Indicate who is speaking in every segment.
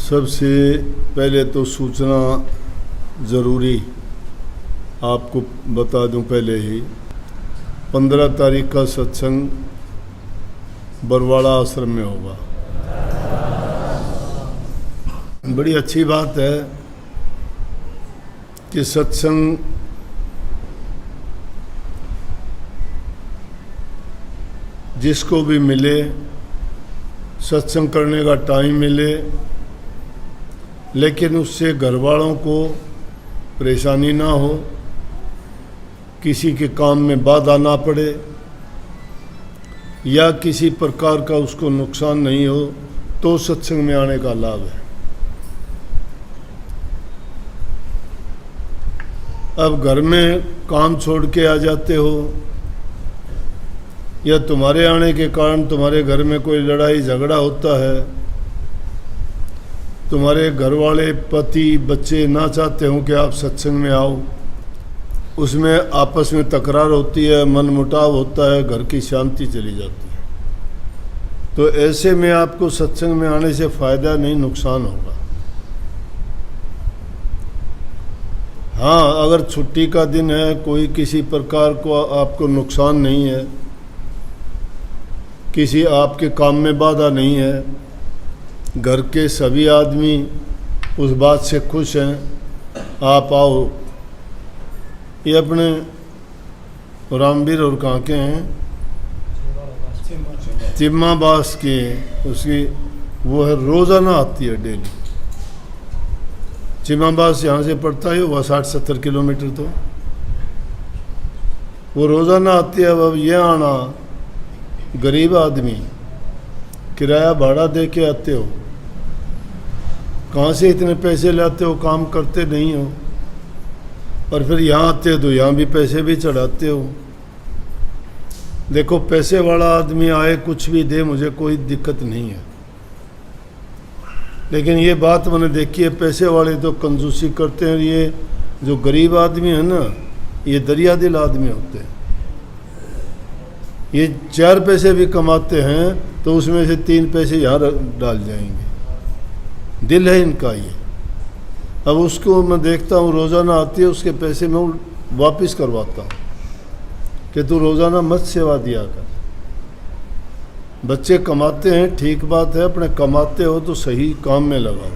Speaker 1: सबसे पहले तो सूचना ज़रूरी आपको बता दूं पहले ही, 15 तारीख का सत्संग बरवाड़ा आश्रम में होगा। बड़ी अच्छी बात है कि सत्संग जिसको भी मिले, सत्संग करने का टाइम मिले, लेकिन उससे घर वालों को परेशानी ना हो, किसी के काम में बाधा ना पड़े या किसी प्रकार का उसको नुकसान नहीं हो, तो सत्संग में आने का लाभ है। अब घर में काम छोड़ के आ जाते हो या तुम्हारे आने के कारण तुम्हारे घर में कोई लड़ाई झगड़ा होता है, तुम्हारे घर वाले पति बच्चे ना चाहते हो कि आप सत्संग में आओ, उसमें आपस में तकरार होती है, मनमुटाव होता है, घर की शांति चली जाती है। तो ऐसे में आपको सत्संग में आने से फ़ायदा नहीं, नुकसान होगा। हाँ, अगर छुट्टी का दिन है, कोई किसी प्रकार को आपको नुकसान नहीं है, किसी आपके काम में बाधा नहीं है, घर के सभी आदमी उस बात से खुश हैं, आप आओ। ये अपने रामवीर और कहाँ के हैं, चिम्माबास की, उसकी वो है, रोज़ाना आती है डेली। चिम्माबास यहाँ से पड़ता है वह 60-70 किलोमीटर, तो वो रोज़ाना आती है। अब ये आना, गरीब आदमी किराया भाड़ा दे के आते हो, कहाँ से इतने पैसे लाते हो, काम करते नहीं हो, और फिर यहाँ आते हो तो यहाँ भी पैसे भी चढ़ाते हो। देखो, पैसे वाला आदमी आए कुछ भी दे, मुझे कोई दिक्कत नहीं है, लेकिन ये बात मैंने देखी है, पैसे वाले तो कंजूसी करते हैं। ये जो गरीब आदमी है ना, ये दरिया दिल आदमी होते हैं। ये 4 पैसे भी कमाते हैं तो उसमें से 3 पैसे यहाँ डाल जाएंगे, दिल है इनका ये। अब उसको मैं देखता हूँ, रोज़ाना आती है, उसके पैसे मैं वापस करवाता हूँ कि तू रोज़ाना मत सेवा दिया कर। बच्चे कमाते हैं, ठीक बात है, अपने कमाते हो तो सही काम में लगाओ।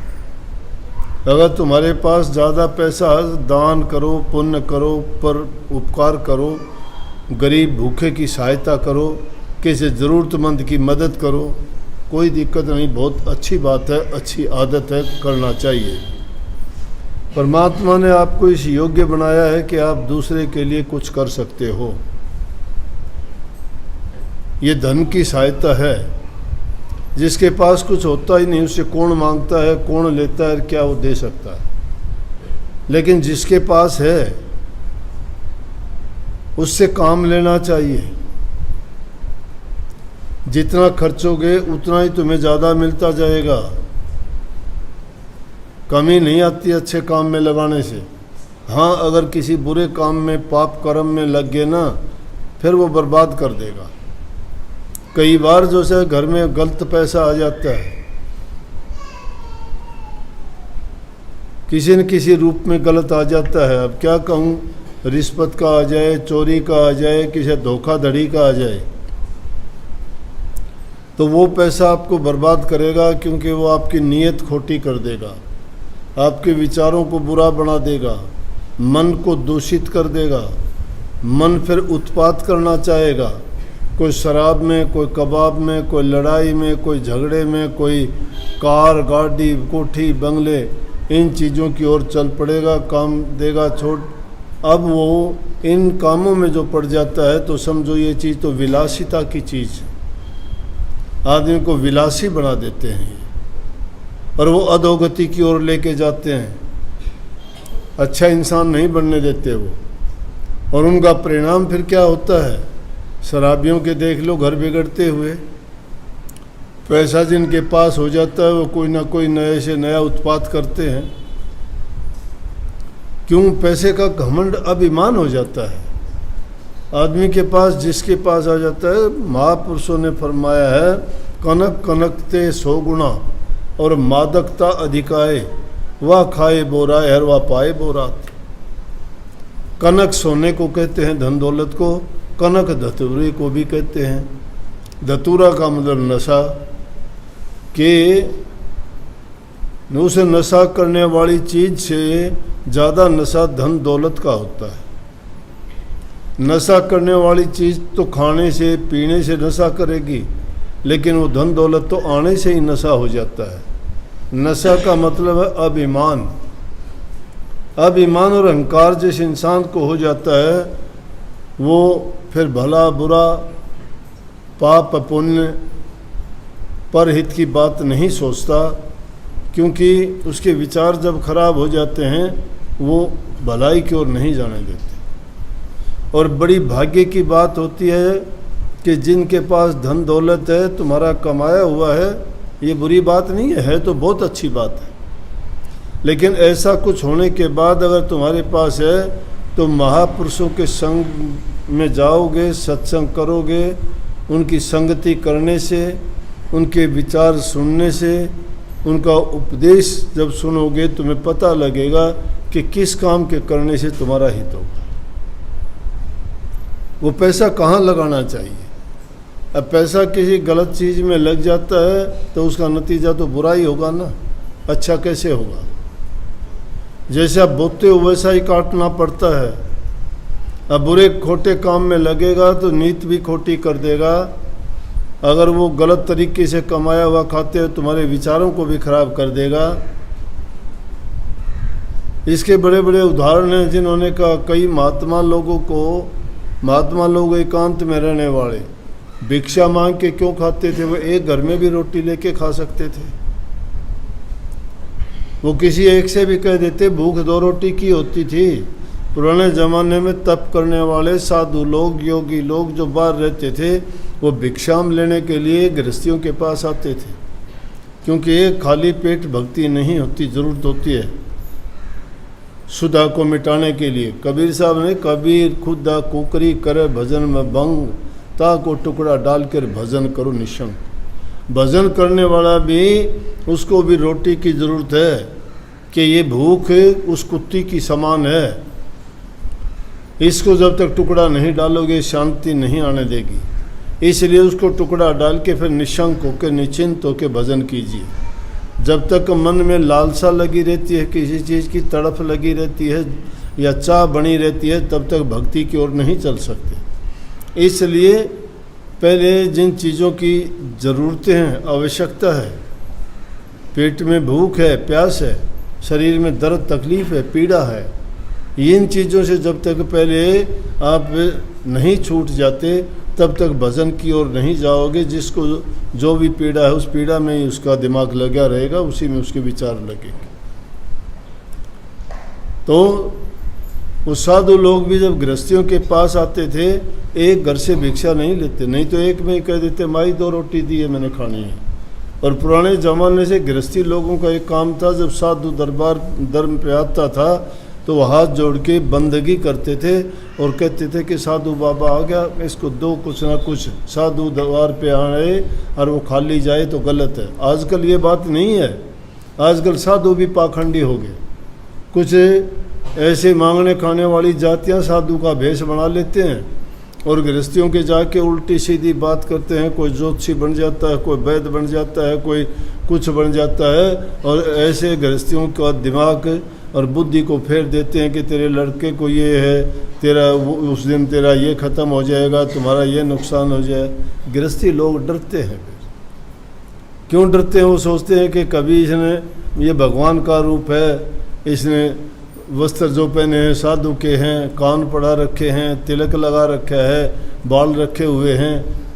Speaker 1: अगर तुम्हारे पास ज़्यादा पैसा है, दान करो, पुण्य करो, पर उपकार करो, गरीब भूखे की सहायता करो, किसी ज़रूरतमंद की मदद करो, कोई दिक्कत नहीं, बहुत अच्छी बात है, अच्छी आदत है, करना चाहिए। परमात्मा ने आपको इस योग्य बनाया है कि आप दूसरे के लिए कुछ कर सकते हो। ये धन की सहायता है। जिसके पास कुछ होता ही नहीं, उससे कौन मांगता है, कौन लेता है, क्या वो दे सकता है। लेकिन जिसके पास है उससे काम लेना चाहिए। जितना खर्चोगे उतना ही तुम्हें ज़्यादा मिलता जाएगा, कमी नहीं आती अच्छे काम में लगाने से। हाँ, अगर किसी बुरे काम में, पाप कर्म में लग गए ना, फिर वो बर्बाद कर देगा। कई बार जो है घर में गलत पैसा आ जाता है, किसी न किसी रूप में गलत आ जाता है। अब क्या कहूँ, रिश्वत का आ जाए, चोरी का आ जाए, किसी धोखाधड़ी का आ जाए, तो वो पैसा आपको बर्बाद करेगा, क्योंकि वो आपकी नीयत खोटी कर देगा, आपके विचारों को बुरा बना देगा, मन को दूषित कर देगा। मन फिर उत्पात करना चाहेगा, कोई शराब में, कोई कबाब में, कोई लड़ाई में, कोई झगड़े में, कोई कार गाड़ी कोठी बंगले, इन चीज़ों की ओर चल पड़ेगा, काम देगा छोड़। अब वो इन कामों में जो पड़ जाता है तो समझो ये चीज़ तो विलासिता की चीज़ है, आदमी को विलासी बना देते हैं और वो अधोगति की ओर लेके जाते हैं, अच्छा इंसान नहीं बनने देते वो। और उनका परिणाम फिर क्या होता है, शराबियों के देख लो घर बिगड़ते हुए। पैसा जिनके पास हो जाता है वो कोई ना कोई नए से नया उत्पाद करते हैं। क्यों? पैसे का घमंड अभिमान हो जाता है आदमी के पास, जिसके पास आ जाता है। महापुरुषों ने फरमाया है, कनक कनकते 100 गुना, और मादकता अधिकाए, वह खाए बोराए हर वह पाए बोरात। कनक सोने को कहते हैं, धन दौलत को। कनक धतूरे को भी कहते हैं। धतूरा का मतलब नशा, कि उसे नशा करने वाली चीज़ से ज़्यादा नशा धन दौलत का होता है। नशा करने वाली चीज़ तो खाने से पीने से नशा करेगी, लेकिन वो धन दौलत तो आने से ही नशा हो जाता है। नशा का मतलब है अभिमान। अभिमान और अहंकार जिस इंसान को हो जाता है, वो फिर भला बुरा, पाप पुण्य, परहित की बात नहीं सोचता, क्योंकि उसके विचार जब खराब हो जाते हैं वो भलाई की ओर नहीं जाने देते। और बड़ी भाग्य की बात होती है कि जिनके पास धन दौलत है, तुम्हारा कमाया हुआ है, ये बुरी बात नहीं है तो बहुत अच्छी बात है। लेकिन ऐसा कुछ होने के बाद अगर तुम्हारे पास है तो महापुरुषों के संग में जाओगे, सत्संग करोगे, उनकी संगति करने से, उनके विचार सुनने से, उनका उपदेश जब सुनोगे तुम्हें पता लगेगा कि किस काम के करने से तुम्हारा हित होगा। वो पैसा कहाँ लगाना चाहिए। अब पैसा किसी गलत चीज़ में लग जाता है तो उसका नतीजा तो बुरा ही होगा ना, अच्छा कैसे होगा। जैसे आप बोते हो वैसा ही काटना पड़ता है। अब बुरे खोटे काम में लगेगा तो नीत भी खोटी कर देगा। अगर वो गलत तरीके से कमाया हुआ खाते हो तुम्हारे विचारों को भी खराब कर देगा। इसके बड़े बड़े उदाहरण हैं जिन्होंने कहा, कई महात्मा लोग एकांत में रहने वाले भिक्षा मांग के क्यों खाते थे। वो एक घर में भी रोटी लेके खा सकते थे। वो किसी एक से भी कह देते, भूख दो रोटी की होती थी। पुराने ज़माने में तप करने वाले साधु लोग, योगी लोग जो बाहर रहते थे, वो भिक्षाम लेने के लिए गृहस्थियों के पास आते थे, क्योंकि एक खाली पेट भक्ति नहीं होती, ज़रूरत होती है सुधा को मिटाने के लिए। कबीर साहब ने, कबीर खुदा कुकरी करे भजन में भंग, ता को टुकड़ा डालकर भजन करो निशंक। भजन करने वाला भी, उसको भी रोटी की ज़रूरत है, कि ये भूख उस कुत्ती की समान है। इसको जब तक टुकड़ा नहीं डालोगे शांति नहीं आने देगी। इसलिए उसको टुकड़ा डाल के फिर निशंक होकर, निश्चिंत होकर भजन कीजिए। जब तक मन में लालसा लगी रहती है, किसी चीज़ की तड़फ लगी रहती है या चाह बनी रहती है, तब तक भक्ति की ओर नहीं चल सकते। इसलिए पहले जिन चीज़ों की ज़रूरतें हैं, आवश्यकता है, पेट में भूख है, प्यास है, शरीर में दर्द तकलीफ़ है, पीड़ा है, इन चीज़ों से जब तक पहले आप नहीं छूट जाते तब तक भजन की ओर नहीं जाओगे। जिसको जो भी पीड़ा है उस पीड़ा में ही उसका दिमाग लगा रहेगा, उसी में उसके विचार लगेंगे। तो वो साधु लोग भी जब गृहस्थियों के पास आते थे, एक घर से भिक्षा नहीं लेते, नहीं तो एक में ही कह देते, माई दो रोटी दी है मैंने खानी है। और पुराने ज़माने से गृहस्थी लोगों का एक काम था, जब साधु दरबार धर्म पे आता था तो वो हाथ जोड़ के बंदगी करते थे और कहते थे कि साधु बाबा आ गया, इसको दो कुछ ना कुछ। साधु दरबार पे आए और वो खाली जाए तो गलत है। आजकल ये बात नहीं है। आजकल साधु भी पाखंडी हो गए। कुछ ऐसे मांगने खाने वाली जातियां साधु का भेष बना लेते हैं और गृहस्थियों के जाके उल्टी सीधी बात करते हैं। कोई ज्योतिषी बन जाता है, कोई वैद्य बन जाता है, कोई कुछ बन जाता है, और ऐसे गृहस्थियों का दिमाग और बुद्धि को फेर देते हैं कि तेरे लड़के को ये है, तेरा उस दिन तेरा ये ख़त्म हो जाएगा, तुम्हारा ये नुकसान हो जाए। गृहस्थी लोग डरते हैं। क्यों डरते हैं? वो सोचते हैं कि कभी इसने, ये भगवान का रूप है, इसने वस्त्र जो पहने हैं साधु के हैं, कान पड़ा रखे हैं, तिलक लगा रखा है, बाल रखे हुए हैं,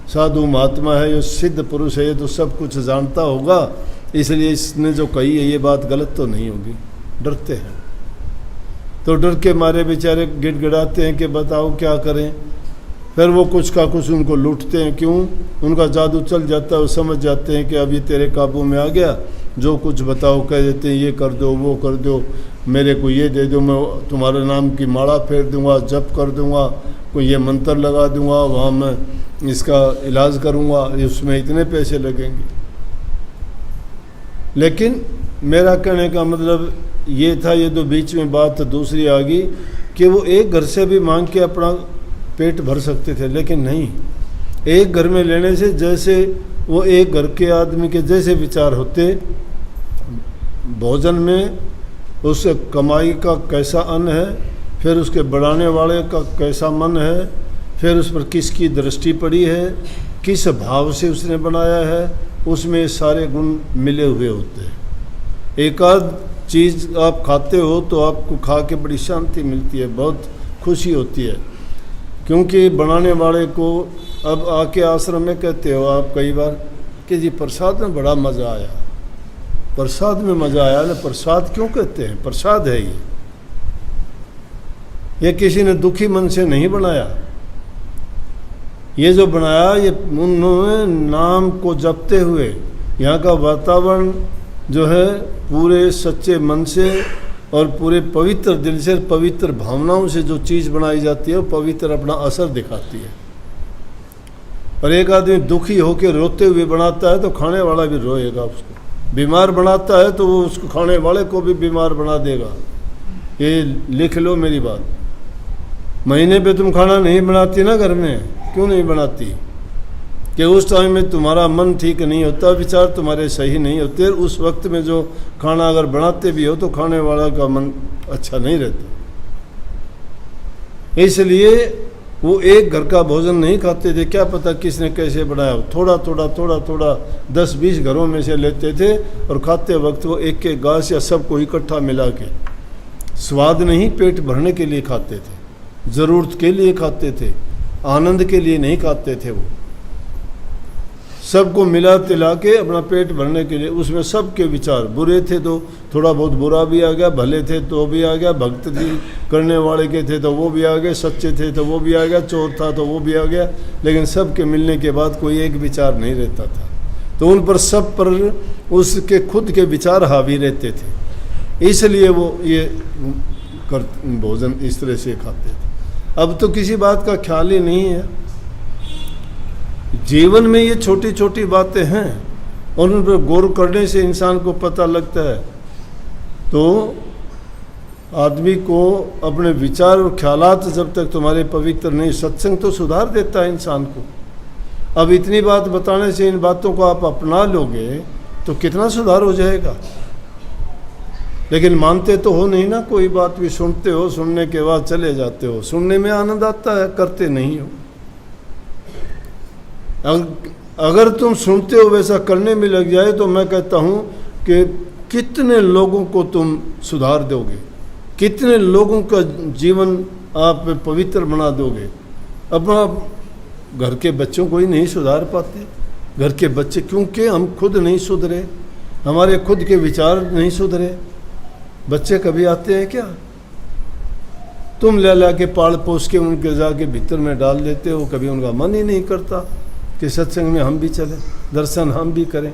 Speaker 1: साधु महात्मा है, ये सिद्ध पुरुष है, ये तो सब कुछ जानता होगा, इसलिए इसने जो कही है ये बात गलत तो नहीं होगी। डरते हैं। तो डर के मारे बेचारे गिड़गिड़ाते हैं कि बताओ क्या करें। फिर वो कुछ का कुछ उनको लूटते हैं। क्यों? उनका जादू चल जाता है। वो समझ जाते हैं कि अभी तेरे काबू में आ गया, जो कुछ बताओ कह देते हैं, ये कर दो, वो कर दो, मेरे को ये दे दो, मैं तुम्हारे नाम की माला फेर दूंगा, जप कर दूंगा, कोई ये मंत्र लगा दूंगा, वहाँ मैं इसका इलाज करूंगा, उसमें इतने पैसे लगेंगे। लेकिन मेरा कहने का मतलब ये था, ये तो बीच में बात दूसरी आ गई कि वो एक घर से भी मांग के अपना पेट भर सकते थे, लेकिन नहीं, एक घर में लेने से जैसे वो एक घर के आदमी के जैसे विचार होते, भोजन में उस कमाई का कैसा अन्न है, फिर उसके बढ़ाने वाले का कैसा मन है, फिर उस पर किसकी दृष्टि पड़ी है, किस भाव से उसने बनाया है, उसमें सारे गुण मिले हुए होते हैं। एक आध चीज़ आप खाते हो तो आपको खा के बड़ी शांति मिलती है, बहुत खुशी होती है, क्योंकि बनाने वाले को अब आके आश्रम में कहते हो आप कई बार कि जी प्रसाद में बड़ा मज़ा आया, प्रसाद में मज़ा आया ना। प्रसाद क्यों कहते हैं? प्रसाद है ये किसी ने दुखी मन से नहीं बनाया, ये जो बनाया ये उन्होंने नाम को जपते हुए, यहाँ का वातावरण जो है पूरे सच्चे मन से और पूरे पवित्र दिल से, पवित्र भावनाओं से जो चीज़ बनाई जाती है वो पवित्र अपना असर दिखाती है। और एक आदमी दुखी होकर रोते हुए बनाता है तो खाने वाला भी रोएगा उसको, बीमार बनाता है तो वो उसको खाने वाले को भी बीमार बना देगा। ये लिख लो मेरी बात। महीने पे तुम खाना नहीं बनाती ना घर में, क्यों नहीं बनाती? कि उस टाइम में तुम्हारा मन ठीक नहीं होता, विचार तुम्हारे सही नहीं होते, उस वक्त में जो खाना अगर बनाते भी हो तो खाने वाला का मन अच्छा नहीं रहता। इसलिए वो एक घर का भोजन नहीं खाते थे, क्या पता किसने कैसे बनाया, थोड़ा थोड़ा थोड़ा थोड़ा 10-20 घरों में से लेते थे और खाते वक्त वो एक एक गास या सबको इकट्ठा मिला के, स्वाद नहीं पेट भरने के लिए खाते थे, ज़रूरत के लिए खाते थे, आनंद के लिए नहीं खाते थे। वो सबको मिला तिला के अपना पेट भरने के लिए, उसमें सबके विचार बुरे थे तो थोड़ा बहुत बुरा भी आ गया, भले थे तो भी आ गया, भक्त करने वाले के थे तो वो भी आ गए, सच्चे थे तो वो भी आ गया, चोर था तो वो भी आ गया, लेकिन सबके मिलने के बाद कोई एक विचार नहीं रहता था। तो उन पर सब पर उसके खुद के विचार हावी रहते थे, इसलिए वो ये भोजन इस तरह से खाते थे। अब तो किसी बात का ख्याल ही नहीं है। जीवन में ये छोटी छोटी बातें हैं और उन पर गौर करने से इंसान को पता लगता है। तो आदमी को अपने विचार और ख्यालात जब तक तुम्हारे पवित्र नहीं, सत्संग तो सुधार देता है इंसान को। अब इतनी बात बताने से इन बातों को आप अपना लोगे तो कितना सुधार हो जाएगा। लेकिन मानते तो हो नहीं ना, कोई बात भी सुनते हो, सुनने के बाद चले जाते हो, सुनने में आनंद आता है, करते नहीं हो। अगर तुम सुनते हो वैसा करने में लग जाए तो मैं कहता हूँ कि कितने लोगों को तुम सुधार दोगे, कितने लोगों का जीवन आप पवित्र बना दोगे। अपना घर के बच्चों को ही नहीं सुधार पाते, घर के बच्चे, क्योंकि हम खुद नहीं सुधरे, हमारे खुद के विचार नहीं सुधरे। बच्चे कभी आते हैं क्या? तुम ले ला के पाल पोस के उनके जाके भीतर में डाल देते हो, कभी उनका मन ही नहीं करता कि सत्संग में हम भी चलें, दर्शन हम भी करें।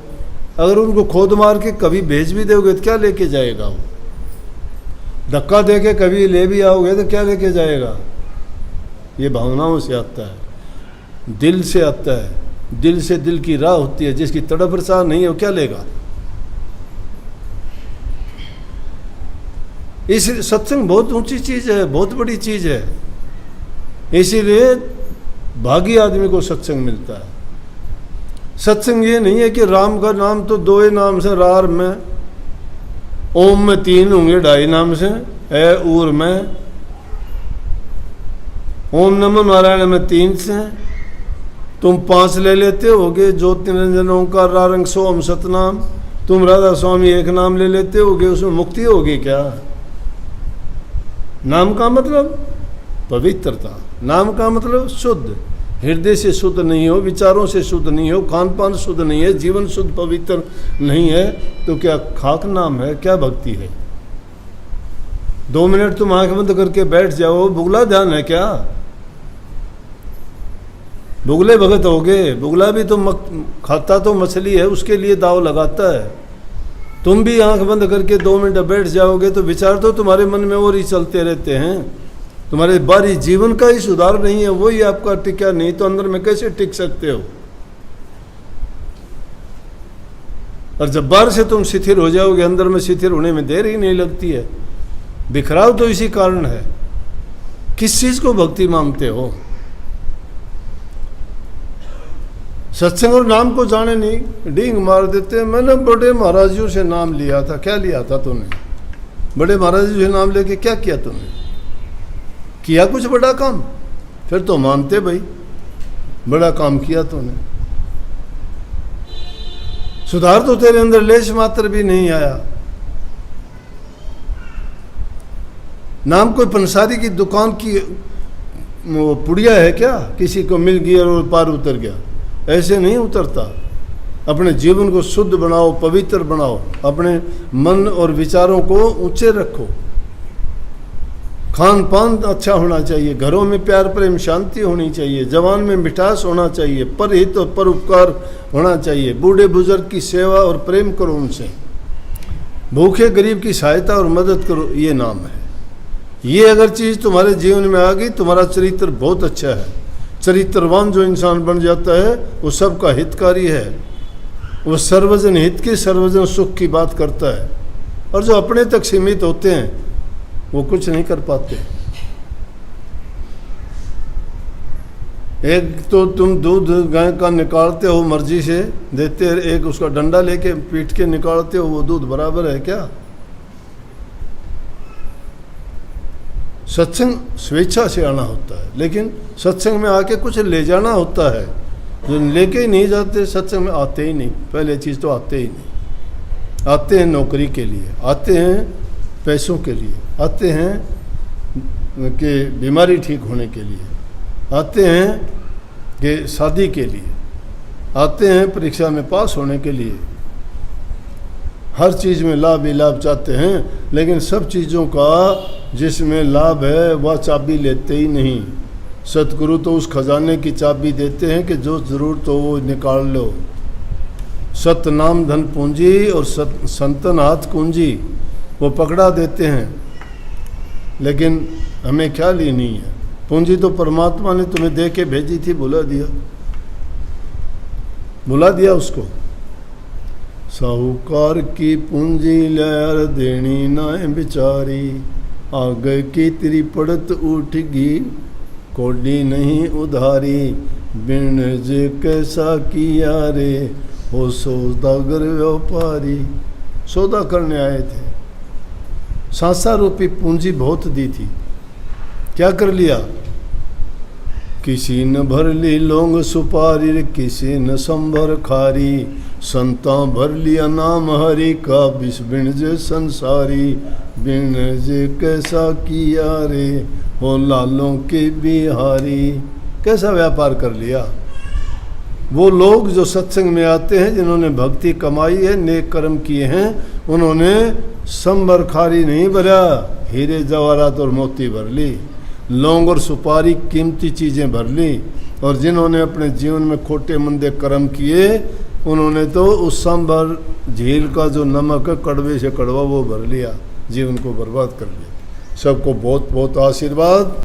Speaker 1: अगर उनको खोद मार के कभी भेज भी दोगे तो क्या लेके जाएगा वो? धक्का दे के कभी ले भी आओगे तो क्या लेके जाएगा? ये भावनाओं से आता है, दिल से आता है, दिल से दिल की राह होती है, जिसकी तड़प प्रसार नहीं है वो क्या लेगा? इस सत्संग बहुत ऊंची चीज़ है, बहुत बड़ी चीज़ है, इसीलिए भागी आदमी को सत्संग मिलता है। सत्संग ये नहीं है कि राम का नाम तो 2 नाम से, रार में, ओम में 3 होंगे, 2.5 नाम से, ए ऊर में, ओम नमो नारायण में 3 से, तुम 5 ले लेते होगे, ज्योति निरंजन ओंकार रारंग सोम सतनाम, तुम राधा स्वामी 1 नाम ले लेते होगे, उसमें मुक्ति होगी क्या? नाम का मतलब पवित्रता, नाम का मतलब शुद्ध, हृदय से शुद्ध नहीं हो, विचारों से शुद्ध नहीं हो, खान पान शुद्ध नहीं है, जीवन शुद्ध पवित्र नहीं है, तो क्या खाक नाम है, क्या भक्ति है? 2 मिनट तुम आंख बंद करके बैठ जाओ, बुगला ध्यान है क्या? बुगले भगत हो गए। बुगला भी तो खाता तो मछली है, उसके लिए दाव लगाता है। तुम भी आंख बंद करके 2 मिनट बैठ जाओगे तो विचार तो तुम्हारे मन में और ही चलते रहते हैं, तुम्हारे बाहरी जीवन का ही सुधार नहीं है, वही आपका टिका नहीं तो अंदर में कैसे टिक सकते हो? और जब बाहर से तुम शिथिल हो जाओगे, अंदर में शिथिल होने में देर ही नहीं लगती है। बिखराव तो इसी कारण है। किस चीज को भक्ति मानते हो? सत्संग और नाम को जाने नहीं, डींग मार देते हैं। मैंने बड़े महाराजियों से नाम लिया था। क्या लिया था तूने? बड़े महाराजियों से नाम लेके क्या किया तूने? किया कुछ बड़ा काम? फिर तो मानते भाई, बड़ा काम किया तूने। सुधार तो तेरे अंदर लेश मात्र भी नहीं आया। नाम कोई पंसारी की दुकान की वो पुड़िया है क्या? किसी को मिल गया और पार उतर गया, ऐसे नहीं उतरता। अपने जीवन को शुद्ध बनाओ, पवित्र बनाओ, अपने मन और विचारों को ऊंचे रखो। खान पान अच्छा होना चाहिए, घरों में प्यार प्रेम शांति होनी चाहिए, जवान में मिठास होना चाहिए, परहित और परोपकार होना चाहिए, बूढ़े बुजुर्ग की सेवा और प्रेम करो उनसे, भूखे गरीब की सहायता और मदद करो। ये नाम है। ये अगर चीज़ तुम्हारे जीवन में आ गई, तुम्हारा चरित्र बहुत अच्छा है। चरित्रवान जो इंसान बन जाता है वो सबका हितकारी है। वो सर्वजन हित की, सर्वजन सुख की बात करता है। और जो अपने तक सीमित होते हैं वो कुछ नहीं कर पाते। एक तो तुम दूध गाय का निकालते हो, मर्जी से देते, एक उसका डंडा लेके पीट के निकालते हो, वो दूध बराबर है क्या? सत्संग स्वेच्छा से आना होता है, लेकिन सत्संग में आके कुछ ले जाना होता है। जो लेके ही नहीं जाते सत्संग में आते ही नहीं। पहले चीज़ तो आते ही नहीं। आते हैं नौकरी के लिए, आते हैं पैसों के लिए, आते हैं कि बीमारी ठीक होने के लिए, आते हैं कि शादी के लिए, आते हैं परीक्षा में पास होने के लिए। हर चीज़ में लाभ ही लाभ चाहते हैं, लेकिन सब चीज़ों का जिसमें लाभ है वह चाबी लेते ही नहीं। सतगुरु तो उस खजाने की चाबी देते हैं कि जो ज़रूरत हो वो निकाल लो। सत नाम धन पूंजी और संतन हाथ कुंजी, वो पकड़ा देते हैं, लेकिन हमें ख्याल ही नहीं है। पूंजी तो परमात्मा ने तुम्हें दे के भेजी थी, बुला दिया उसको। साहूकार की पूंजी लहर देनी ना बिचारी, आगे की तेरी पड़त उठगी कोडी नहीं उधारी। बिन जे कैसा किया रे हो सौदागर व्यापारी। सौदा करने आए थे, सांसा रूपी पूंजी बहुत दी थी, क्या कर लिया? किसी न भर ली लौंग सुपारी, किसी न संभर खारी। संता भर लिया नाम हरि का, बिस बिन जे संसारी। बिन जे कैसा किया रे हो लालों के बिहारी। कैसा व्यापार कर लिया? वो लोग जो सत्संग में आते हैं, जिन्होंने भक्ति कमाई है, नेक कर्म किए हैं, उन्होंने संभर खारी नहीं भरा, हीरे जवाहरात और मोती भर ली, लौंग और सुपारी कीमती चीज़ें भर ली। और जिन्होंने अपने जीवन में खोटे मंदे कर्म किए, उन्होंने तो उस संभर झील का जो नमक है, कड़वे से कड़वा, वो भर लिया, जीवन को बर्बाद कर लिया। सबको बहुत बहुत आशीर्वाद।